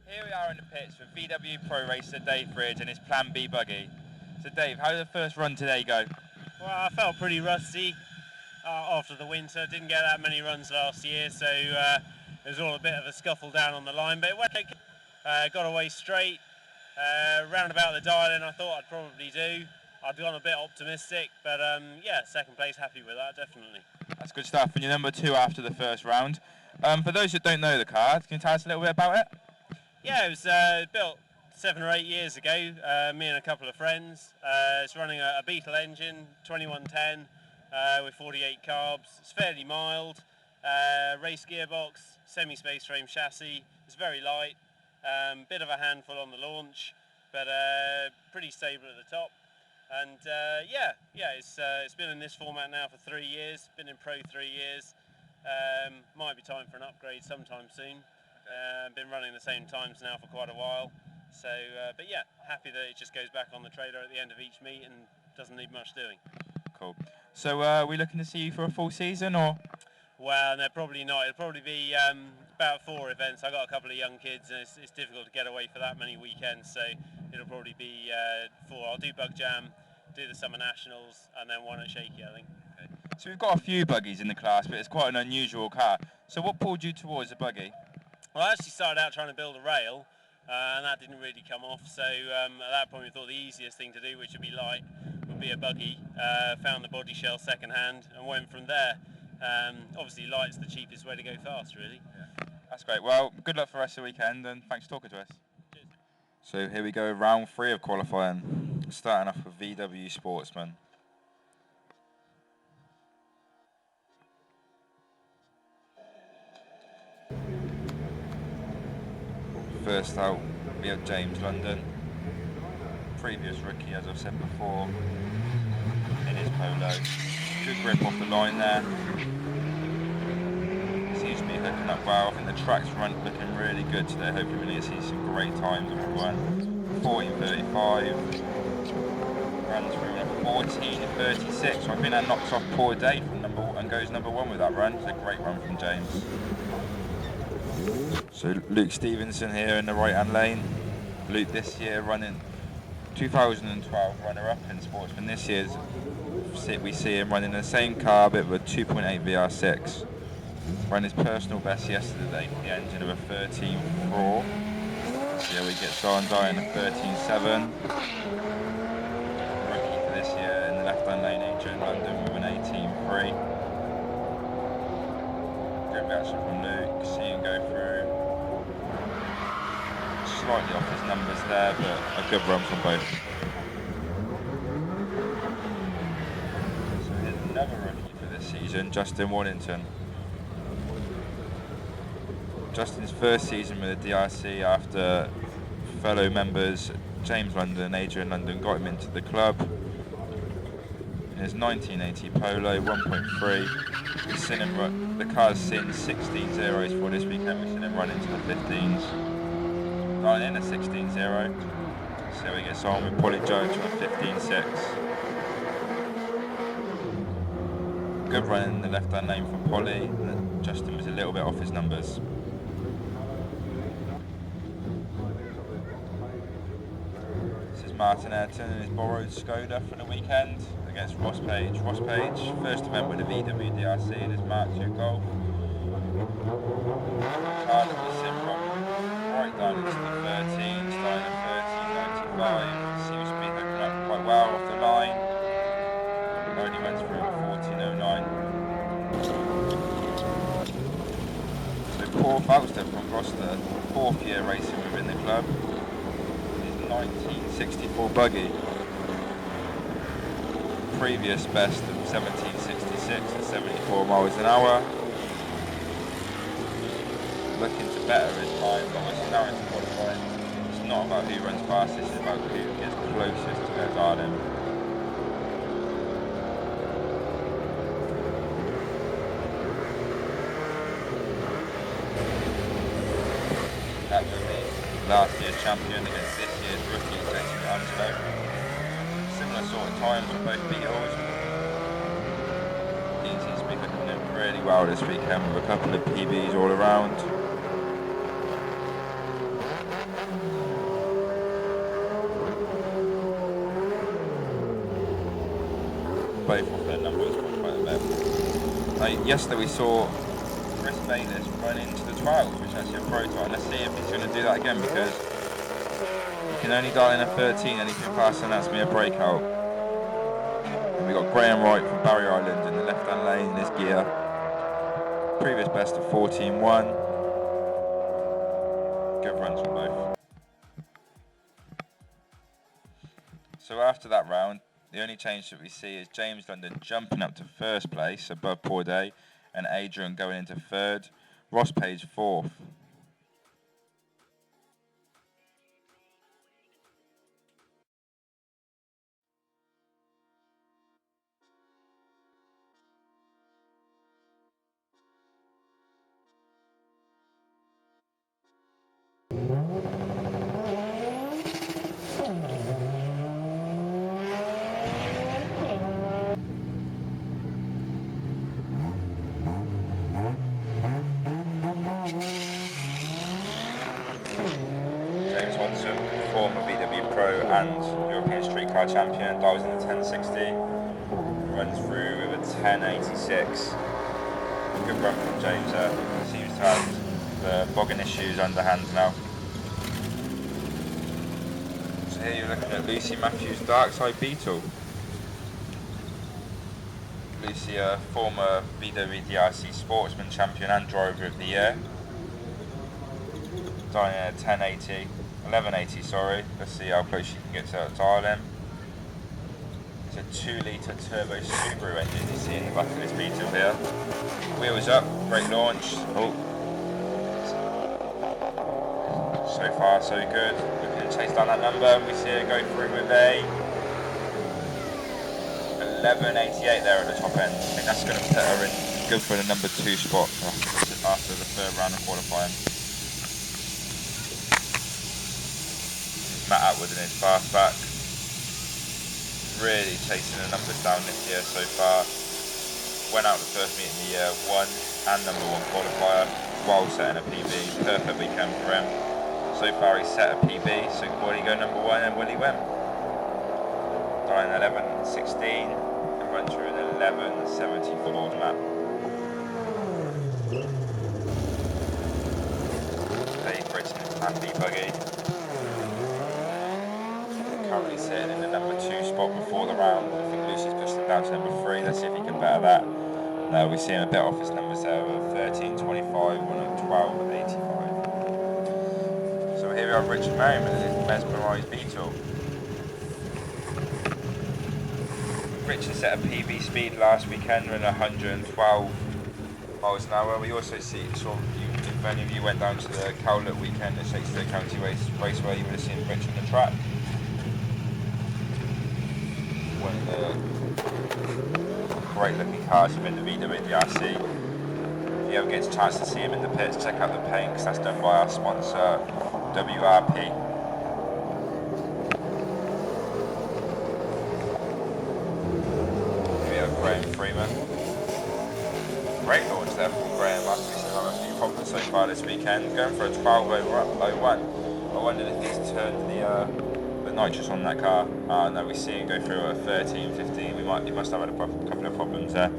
Here we are in the pits with VW Pro Racer Dave Bridge and his Plan B buggy. So Dave, how did the first run today go? Well, I felt pretty rusty after the winter. Didn't get that many runs last year, so it was all a bit of a scuffle down on the line. But it went okay. Got away straight, round about the dial-in I thought I'd probably do. I'd gone a bit optimistic, but yeah, second place, happy with that, definitely. That's good stuff. And you're number 2 after the first round. For those that don't know the car, can you tell us a little bit about it? Yeah, it was built 7 or 8 years ago, me and a couple of friends. It's running a Beetle engine, 2110, with 48 carbs. It's fairly mild, race gearbox, semi-space frame chassis. It's very light, bit of a handful on the launch, but pretty stable at the top. And yeah, it's been in this format now for 3 years, been in Pro 3 years. Might be time for an upgrade sometime soon. Been running the same times now for quite a while, so but yeah, happy that it just goes back on the trailer at the end of each meet and doesn't need much doing. Cool. So are we looking to see you for a full season, or? Well, no, probably not. It'll probably be about 4 events. I've got a couple of young kids and it's difficult to get away for that many weekends, so it'll probably be 4. I'll do Bug Jam, do the Summer Nationals, and then one at Shaky, I think. Okay. So we've got a few buggies in the class, but it's quite an unusual car. So what pulled you towards a buggy? Well, I actually started out trying to build a rail, and that didn't really come off, so at that point we thought the easiest thing to do, which would be light, would be a buggy. Found the body shell second hand and went from there. Obviously light's the cheapest way to go fast, really. Yeah. That's great. Well, good luck for the rest of the weekend, and thanks for talking to us. Cheers. So here we go, round 3 of qualifying, starting off with VW Sportsman. First out, we have James London, previous rookie, as I've said before, in his Polo. Good grip off the line there. Seems to be hooking up well. I think the track's looking really good today. Hopefully we're going to see some great times of everyone. 14.35, runs through a 14.36. So I think that knocks off poor Dave from and goes number 1 with that run. It's a great run from James. So Luke Stevenson here in the right hand lane. Luke this year running 2012 runner up in Sportsman. This year's we see him running the same car, bit of a 2.8 VR6. Ran his personal best yesterday for the engine of a 13.4. See how he gets on, dying a 13.7. Rookie for this year in the left hand lane, Adrian London with an 18.3. Good reaction from Luke, see him go through. Slightly off his numbers there, but a good run from both. So here's another rookie for this season, Justin Warnington. Justin's first season with the DRC after fellow members James London and Adrian London got him into the club. In his 1980 Polo 1.3, we've seen him run, the car's seen 16 zeros for this weekend. We've seen him run into the 15s. Not in a 16.0, so he gets on with Polly Jones on a 15.6. Good run in the left hand lane from Polly, and Justin was a little bit off his numbers. This is Martin Ayrton and his borrowed Skoda for the weekend against Ross Page. Ross Page, first event with the VWDRC in his Mark II Golf. Hard of the sim from right down into the 13, starting at 13.95. Seems to be hooking up quite well off the line. Only went through a 14.09. So Paul Falster from Gloucester, 4th year racing within the club. His 1964 buggy. Previous best of 1766 at 74 miles an hour. Looking to better his time, but obviously now into qualifying. It's not about who runs fastest, it's about who gets closest to their garden. Actually, last year's champion against this year's rookie, Jason Anslow. Similar sort of times for both Beetles. He seems to be hooking it really well this weekend with a couple of PBs all around. both off their numbers quite a bit. Yesterday we saw Chris Bayless run into the 12, which is actually a prototype. Let's see if he's going to do that again, because you can only dial in a 13, anything past and that's going to be a breakout. We've got Graham Wright from Barrier Island in the left-hand lane in his gear. Previous best of 14.1. Good runs from both. So after that round, the only change that we see is James London jumping up to first place above Poor Day, and Adrian going into third, Ross Page fourth. Former VW Pro and European Street Car Champion, dials in the 1060, runs through with a 1086. Good run from James there. Seems to have the bogging issues underhand now. So here you're looking at Lucy Matthews' Darkside Beetle. Lucy, a former VWDRC Sportsman Champion and Driver of the Year. Dialing in at 1180, sorry. Let's see how close you can get to that dial in. It's a 2-litre turbo Subaru engine you see in the back of this Beetle here. Wheels up, great launch. Oh. So far so good. We can chase down that number and we see it go through with a 1188 there at the top end. I think that's going to put her in good for the number 2 spot after the third round of qualifying. Matt Atwood in his fastback, really chasing the numbers down this year so far. Went out the first meet in the year, won and number 1 qualifier while setting a PB. Perfect weekend for him. So far he's set a PB, so will he go number 1 and will he win? Dialing 11.16 and run through an 11.70 for Lord Matt. Dave Britton and B Buggy. Currently sitting in the number 2 spot before the round. I think Lucy's pushed him down to number 3. Let's see if he can better that. No, we see him a bit off his numbers there of 13.25, one at 12.85. So here we have Richard Merriman in his mesmerised Beetle. Richard set a PB speed last weekend running 112 miles an hour. We also see, if any of you went down to the Cowlett weekend at Shakespeare County Raceway, you would have seen Rich on the track. One of the great looking cars within the VWDRC. If you ever get a chance to see him in the pits, check out the paint, because that's done by our sponsor WRP. Here we have Graham Freeman. Great launch there from Graham after he's had a few problems so far this weekend. Going for a 12.01. I wondered if he's turned the nitrous on that car. No, we see him go through at 13, 15. He must have had a couple of problems there.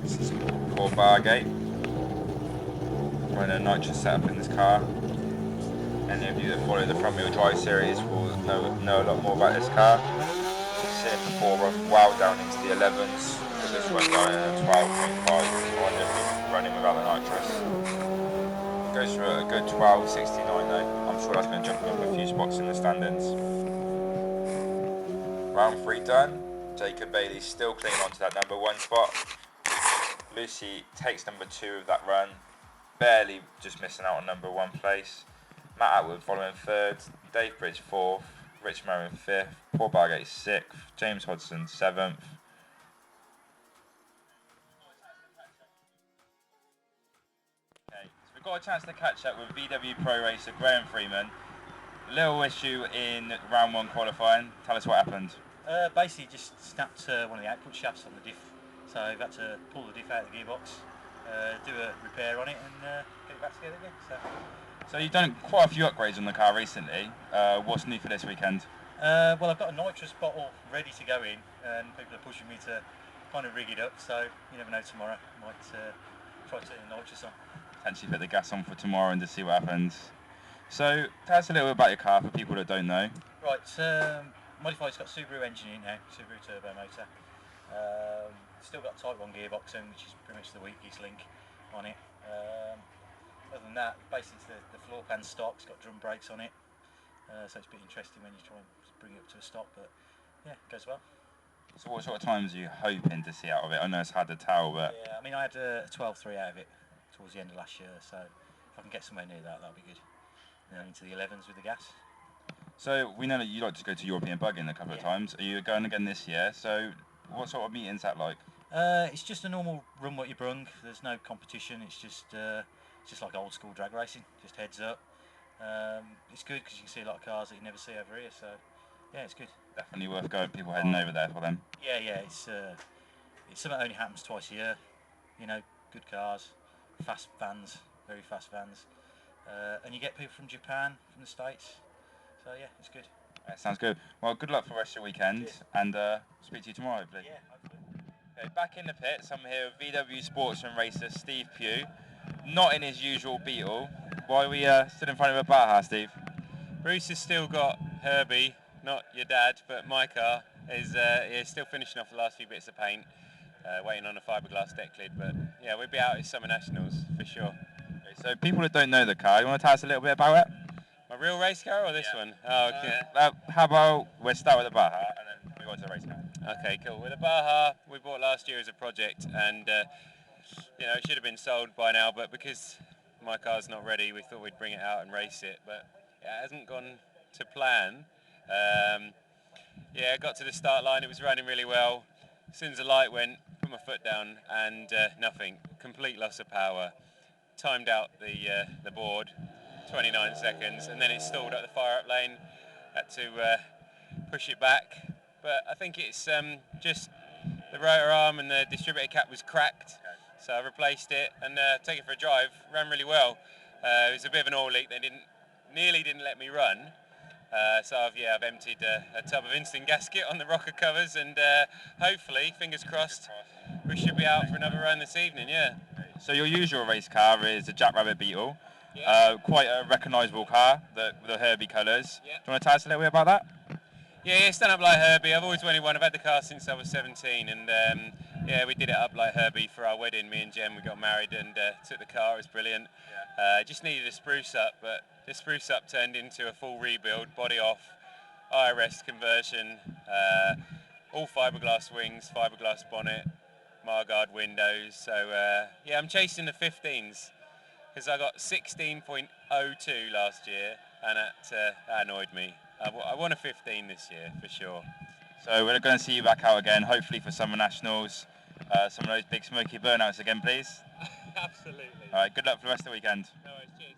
This is Paul Bargate. Running a nitrous setup in this car. Any of you that follow the front wheel drive series will know a lot more about this car. You've seen it before run well down into the 11s. But this one going in at 12.5. I wonder if he's running without the nitrous. Goes for a good 12.69 though. I'm sure that's going to jump up a few spots in the standings. Round 3 done. Jacob Bailey still clinging on to that number 1 spot. Lucy takes number 2 of that run. Barely just missing out on number 1 place. Matt Atwood following 3rd. Dave Bridge 4th. Rich Merriman 5th. Paul Bargate 6th. James Hodgson 7th. We've got a chance to catch up with VW Pro racer Graham Freeman. A little issue in round 1 qualifying. Tell us what happened. Basically just snapped one of the output shafts on the diff, so I've had to pull the diff out of the gearbox, do a repair on it and get it back together again. So you've done quite a few upgrades on the car recently. What's new for this weekend? Well, I've got a nitrous bottle ready to go in, and people are pushing me to kind of rig it up, so you never know, tomorrow I might try turning the nitrous on. Potentially put the gas on for tomorrow and to see what happens. So tell us a little bit about your car for people that don't know. Right, modified's got Subaru engine in now, Subaru turbo motor. Still got Type 1 gearbox in, which is pretty much the weakest link on it. Other than that, basically it's the floor pan stock, it's got drum brakes on it. So it's a bit interesting when you try and bring it up to a stop, but yeah, it goes well. So what sort of times are you hoping to see out of it? I know it's hard to tell, but... Yeah, I mean, I had a 12.3 out of it towards the end of last year, so if I can get somewhere near that, that'll be good. And then into the 11s with the gas. So we know that you like to go to European Bugging a couple of times. Are you going again this year? So what sort of meeting's that like? It's just a normal run what you brung. There's no competition. It's just like old school drag racing. Just heads up. It's good because you can see a lot of cars that you never see over here. So yeah, it's good. Definitely worth going. People heading over there for them. Yeah. It's something that only happens twice a year. You know, good cars, fast vans, very fast vans, and you get people from Japan, from the States. So yeah, it's good. Yeah, sounds good. Well, good luck for the rest of your weekend. Cheers. And speak to you tomorrow, hopefully. Yeah, hopefully. Okay, back in the pits, I'm here with VW Sportsman racer Steve Pugh. Not in his usual Beetle. Why are we stood in front of a Baja, Steve? Bruce has still got Herbie, not your dad, but my car is still finishing off the last few bits of paint, waiting on a fiberglass deck lid. But yeah, we'll be out at Summer Nationals for sure. Okay, so people that don't know the car, you want to tell us a little bit about it? My real race car or this one? Oh, okay. How about we'll start with the Baja and then we go to the race car. Okay, cool. With the Baja, we bought last year as a project, and you know, it should have been sold by now, but because my car's not ready, we thought we'd bring it out and race it. But yeah, it hasn't gone to plan. Yeah, got to the start line. It was running really well. As soon as the light went, put my foot down, and nothing. Complete loss of power. Timed out the board. 29 seconds, and then it stalled at the fire-up lane. Had to push it back, but I think it's just the rotor arm and the distributor cap was cracked, so I replaced it and took it for a drive. Ran really well. It was a bit of an oil leak. They nearly didn't let me run, so I've emptied a tub of instant gasket on the rocker covers, and hopefully, fingers crossed, we should be out for another run this evening. Yeah. So your usual race car is a Jackrabbit Beetle. Yeah. Quite a recognisable car, the Herbie colours. Yeah. Do you want to tell us a little bit about that? Yeah, stand up like Herbie. I've always wanted one. I've had the car since I was 17, and yeah, we did it up like Herbie for our wedding. Me and Jem, we got married and took the car. It was brilliant. Yeah. Just needed a spruce up, but the spruce up turned into a full rebuild, body off, IRS conversion, all fiberglass wings, fiberglass bonnet, Margard windows. So yeah, I'm chasing the 15s. Because I got 16.02 last year, and that annoyed me. I want a 15 this year, for sure. So we're going to see you back out again, hopefully for Summer Nationals. Some of those big smoky burnouts again, please. Absolutely. All right, good luck for the rest of the weekend. No worries, cheers.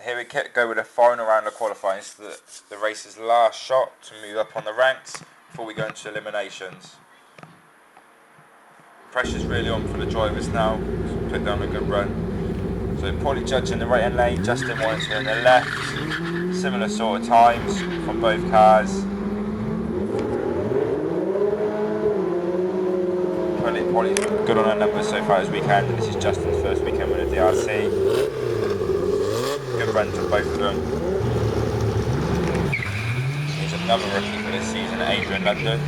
Here we go with the final round of qualifying. It's the race's last shot to move up on the ranks before we go into eliminations. Pressure's really on for the drivers now to put down a good run. So Polly Judge in the right hand lane, Justin Warrington in the left. Similar sort of times from both cars. Polly's good on her numbers so far this weekend, and this is Justin's first weekend with the DRC. Good runs from both of them. Here's another rookie for this season, Adrian London.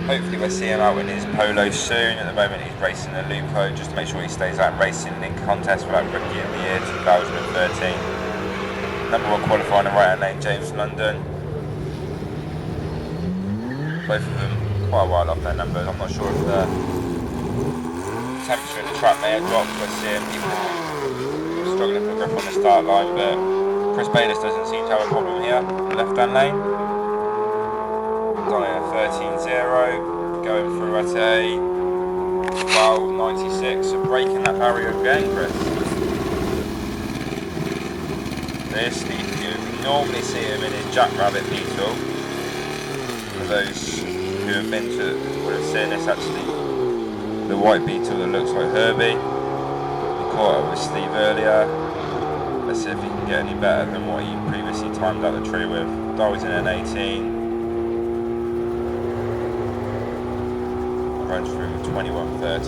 Hopefully we'll see him out in his Polo soon. At the moment he's racing a Lupo just to make sure he stays out racing in contest for that Rookie of the Year 2013. Number one qualifier in the right hand lane, James London. Both of them quite a while off their numbers. I'm not sure if the temperature in the track may have dropped. We're seeing people struggling for grip on the start line, but Chris Bayliss doesn't seem to have a problem here. Left hand lane. Done at 13.0, going through at a 12.96, so breaking that barrier again, Chris. There's Steve. You normally see him in his Jackrabbit Beetle. For those who have been to would have seen this actually, the white Beetle that looks like Herbie. We caught up with Steve earlier. Let's see if he can get any better than what he previously timed out the tree with. Dalton an 18. Runs through 21.30.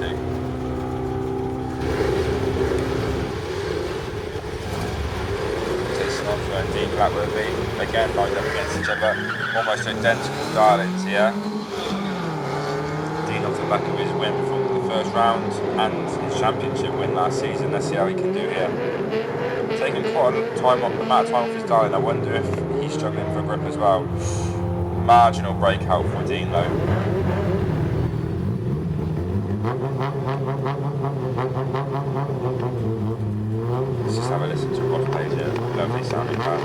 Jason Onslow and Dean Blackworthy again lined up against each other. Almost identical darlings here. Dean off the back of his win from the first round and his championship win last season. Let's see how he can do here. Taking quite a amount of time off his darling. I wonder if he's struggling for grip as well. Marginal breakout for Dean though. Let's just have a listen to Ross Page here. Lovely sounding band.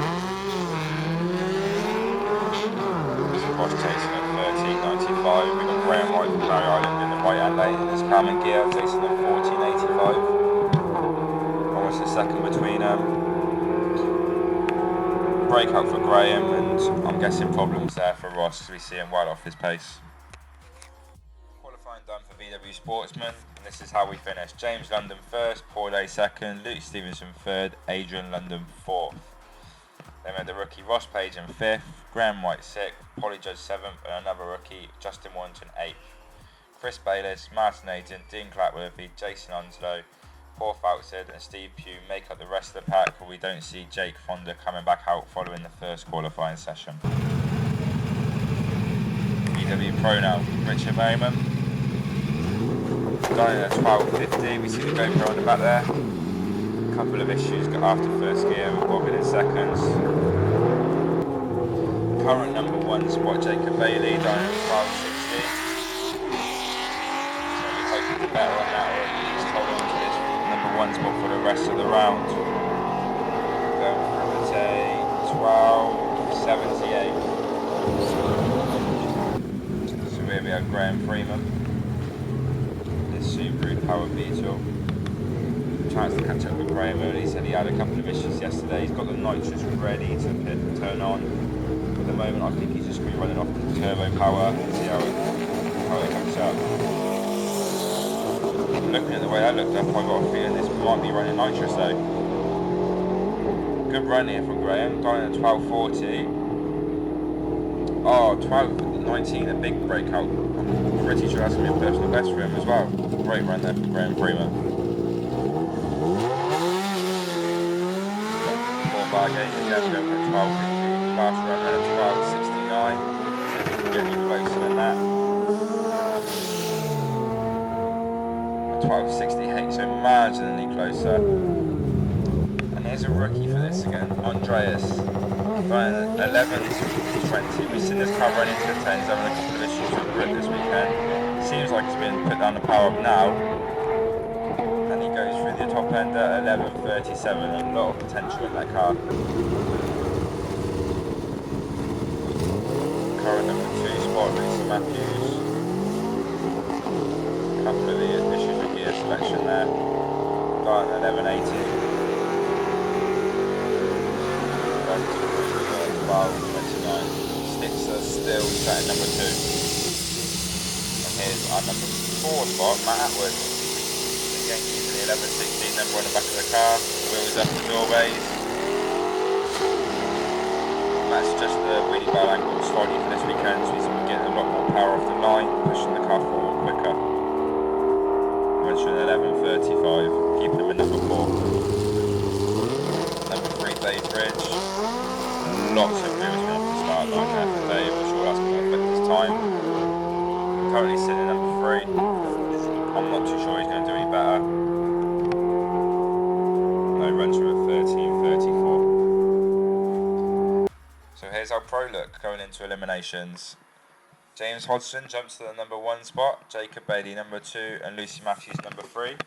Ross chasing at 13.95. We've got Graham White from Barry Island in the right hand lane. And there's Carmen Gear chasing at 14.85. Almost a second between breakout for Graham, and I'm guessing problems there for Ross as we see him well off his pace. Qualifying done for VW Sportsman, and this is how we finished. James London first, Paul Day second, Luke Stevenson third, Adrian London fourth. Then we had the rookie Ross Page in fifth, Graham White sixth, Polly Judge seventh, and another rookie Justin Warrington eighth. Chris Bayliss, Martin Ayton, Dean Clackworthy, Jason Onslow, Paul Foutsted and Steve Pugh make up the rest of the pack, but we don't see Jake Fonda coming back out following the first qualifying session. VW Pro now, Richard Merriman. Starting at 12.50, we see the GoPro on the back there. A couple of issues got after first gear, we're bobbing in seconds. Current number one spot, Jacob Bailey, down at 12.60. So we're hoping to better on that, or at least hold on to this number one spot for the rest of the round. Going through at a 12.78. So here we have Graham Freeman. This Subaru powered Beetle. Chance to catch up with Graham early. He said he had a couple of issues yesterday. He's got the nitrous ready to turn on. At the moment I think he's just going to be running off the turbo power and see how it comes up. Looking at the way I looked up, I got a feeling this might be running nitrous though. Good run here from Graham, dying at 12.40. Oh, 12.19, a big breakout. I'm pretty sure that's going to be a personal best for him as well. Great run there from Graham Freeman. Paul Bargate again going for 12.50. Last run at 12.69. See if we can get any closer than that. 12.68, so marginally closer. And here's a rookie for this again, Andreas. Running at 11.20. We've seen this car run into the 10s, having a couple of issues with grip this weekend. Seems like it's been put down the power up now. And he goes through the top end at 11.37. A lot of potential in that car. Current number 2 spot, Lucy Matthews. A couple of the issues with gear selection there. Got an 11.80. 12.29. Sticks are still sat at number 2. And here's our number 4 spot, Matt Atwood. Again using the 11.16 number on the back of the car. Wheels up the doorways. That's just the wheelie bar angle slightly for this weekend, so he's getting a lot more power off the line, pushing the car forward quicker. Runs through 11.35, keeping him in number 4. Number 3, Dave Bridge. Lots of movement off the start line there for Dave. I'm sure that's going to affect his time. Currently sitting at number 3. I'm not too sure he's going to do any better. No, runs through at 13.34. So here's our pro look going into eliminations. James Hodgson jumps to the number 1 spot, Jacob Bailey number 2 and Lucy Matthews number 3.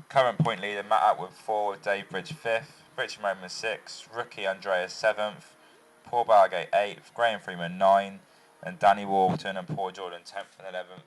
Current point leader Matt Atwood 4 with Dave Bridge 5th, Richard Merriman 6th, rookie Andreas 7th, Paul Bargate 8th, Graham Freeman 9th and Danny Walton and Paul Jordan 10th and 11th.